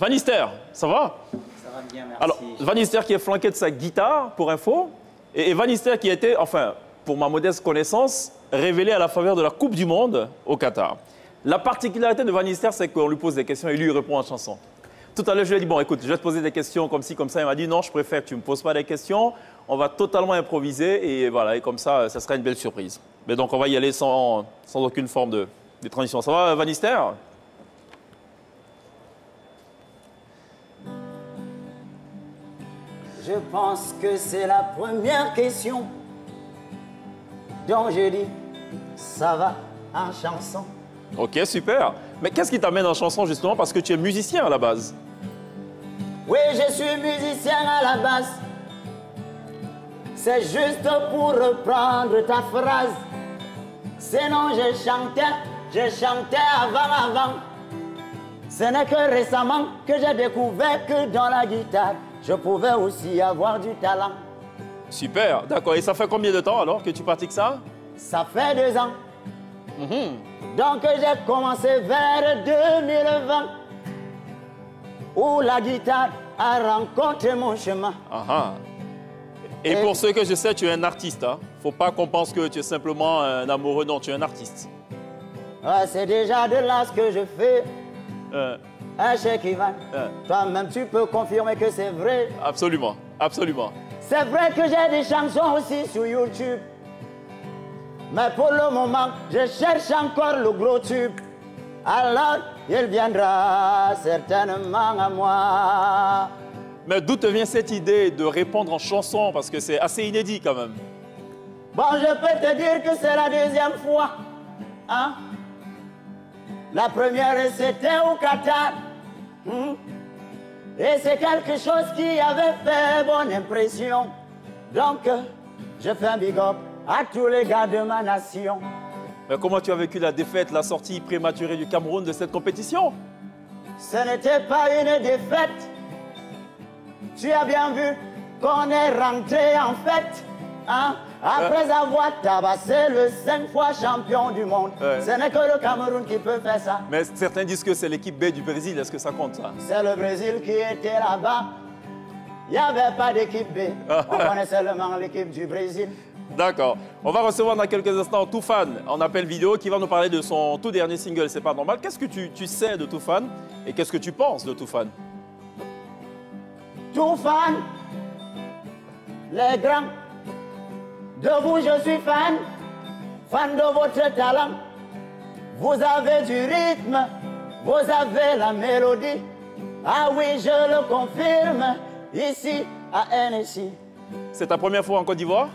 Vanister, ça va? Ça va bien, merci. Alors, Vanister qui est flanqué de sa guitare, pour info, et Vanister qui a été, enfin, pour ma modeste connaissance, révélé à la faveur de la Coupe du Monde au Qatar. La particularité de Vanister, c'est qu'on lui pose des questions et lui, il répond en chanson. Tout à l'heure, je lui ai dit, bon, écoute, je vais te poser des questions comme ci, comme ça. Il m'a dit, non, je préfère que tu ne me poses pas des questions. On va totalement improviser et voilà, et comme ça sera une belle surprise. Mais donc, on va y aller sans aucune forme de transition. Ça va, Vanister? Je pense que c'est la première question dont je dis ça va en chanson. Ok, super. Mais qu'est-ce qui t'amène en chanson justement? Parce que tu es musicien à la base. Oui, je suis musicien à la base. C'est juste pour reprendre ta phrase. Sinon, je chantais avant. Ce n'est que récemment que j'ai découvert que dans la guitare, je pouvais aussi avoir du talent. Super, d'accord. Et ça fait combien de temps alors que tu pratiques ça? Ça fait 2 ans. Donc j'ai commencé vers 2020, où la guitare a rencontré mon chemin. Et pour ceux que je sais, tu es un artiste. Hein? Faut pas qu'on pense que tu es simplement un amoureux. Non, tu es un artiste. C'est déjà de là ce que je fais. Cheikh Ivan, toi-même tu peux confirmer que c'est vrai. Absolument, absolument. C'est vrai que j'ai des chansons aussi sur YouTube. Mais pour le moment, je cherche encore le gros tube. Alors, il viendra certainement à moi. Mais d'où te vient cette idée de répondre en chanson? Parce que c'est assez inédit quand même. Bon, je peux te dire que c'est la 2e fois. Hein? La première, c'était au Qatar. Et c'est quelque chose qui avait fait bonne impression. Donc, je fais un big up à tous les gars de ma nation. Mais comment tu as vécu la défaite, la sortie prématurée du Cameroun de cette compétition? Ce n'était pas une défaite. Tu as bien vu qu'on est rentré en fête. Hein? Après avoir tabassé le 5 fois champion du monde. Ce n'est que le Cameroun qui peut faire ça. Mais certains disent que c'est l'équipe B du Brésil. Est-ce que ça compte, ça? C'est le Brésil qui était là-bas. Il n'y avait pas d'équipe B. On connaît seulement l'équipe du Brésil. D'accord. On va recevoir dans quelques instants Toufan en appel vidéo qui va nous parler de son tout dernier single, C'est pas normal. Qu'est-ce que tu sais de Toufan et qu'est-ce que tu penses de Toufan? Toufan, les grands, de vous je suis fan, fan de votre talent. Vous avez du rythme, vous avez la mélodie. Ah oui, je le confirme, ici à NSI. C'est ta première fois en Côte d'Ivoire?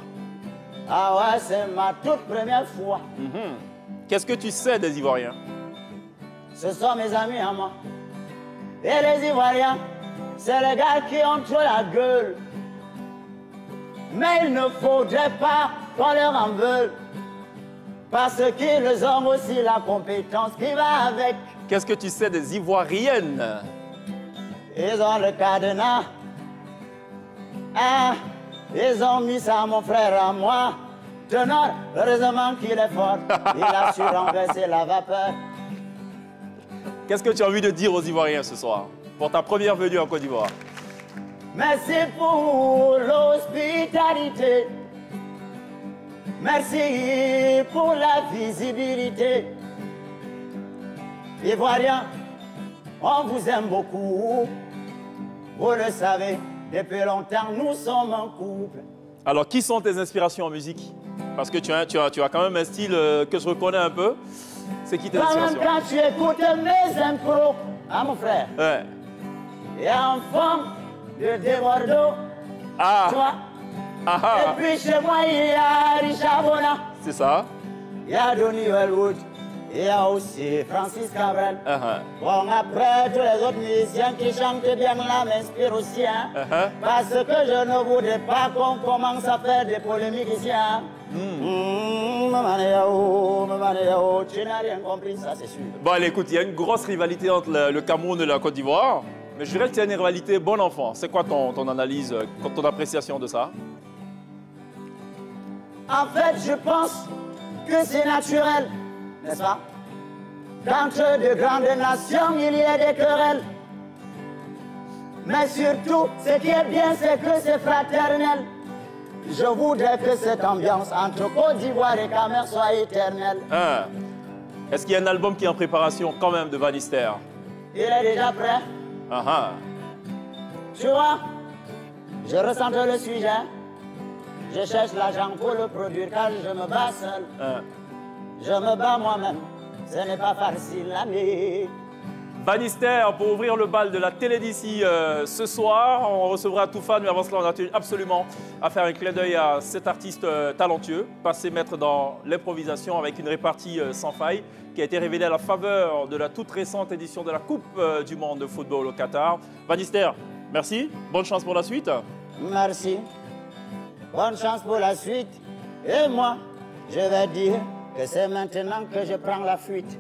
Ah ouais, c'est ma toute première fois. Qu'est-ce que tu sais des Ivoiriens? Ce sont mes amis à moi. Et les Ivoiriens, c'est les gars qui ont trop la gueule. Mais il ne faudrait pas qu'on leur en veuille. Parce qu'ils ont aussi la compétence qui va avec. Qu'est-ce que tu sais des Ivoiriennes? Ils ont le cadenas. Ah, ils ont mis ça à mon frère à moi. Tenor, heureusement qu'il est fort. Il a su renverser la vapeur. Qu'est-ce que tu as envie de dire aux Ivoiriens ce soir, pour ta première venue en Côte d'Ivoire? Merci pour l'hospitalité. Merci pour la visibilité. Ivoiriens, on vous aime beaucoup. Vous le savez, depuis longtemps, nous sommes un couple. Alors, qui sont tes inspirations en musique? Parce que tu as quand même un style que je reconnais un peu. C'est qui tes inspirations? Quand tu écoutes mes impros, hein, mon frère? Ouais. Il y a un fond de Débordeaux. Toi. Et puis chez moi, il y a Richard Bona. C'est ça. Il y a Donny Wellwood. Il y a aussi Francis Cabrel. Bon, après, tous les autres musiciens qui chantent bien là m'inspirent aussi. Hein, parce que je ne voudrais pas qu'on commence à faire des polémiques ici. Hein. Tu n'as rien compris, ça c'est sûr. Bon, allez, écoute, il y a une grosse rivalité entre le Cameroun et la Côte d'Ivoire. Mais je dirais qu'il y a une rivalité bon enfant. C'est quoi ton analyse, ton appréciation de ça? En fait, je pense que c'est naturel, n'est-ce pas? D'entre de grandes nations, il y a des querelles. Mais surtout, ce qui est bien, c'est que c'est fraternel. Je voudrais que cette ambiance entre Côte d'Ivoire et Cameroun soit éternelle. Est-ce qu'il y a un album qui est en préparation quand même de Vanister? Il est déjà prêt. Tu vois, je ressens le sujet. Je cherche l'argent pour le produire car je me bats seul. Je me bats moi-même. Ce n'est pas facile à vivre. Vanister, pour ouvrir le bal de la télé d'ici ce soir, on recevra Toufan, mais avant cela, on a tenu absolument à faire un clin d'œil à cet artiste talentueux, passé maître dans l'improvisation avec une répartie sans faille, qui a été révélée à la faveur de la toute récente édition de la Coupe du Monde de football au Qatar. Vanister, merci, bonne chance pour la suite. Merci, bonne chance pour la suite. Et moi, je vais dire que c'est maintenant que je prends la fuite.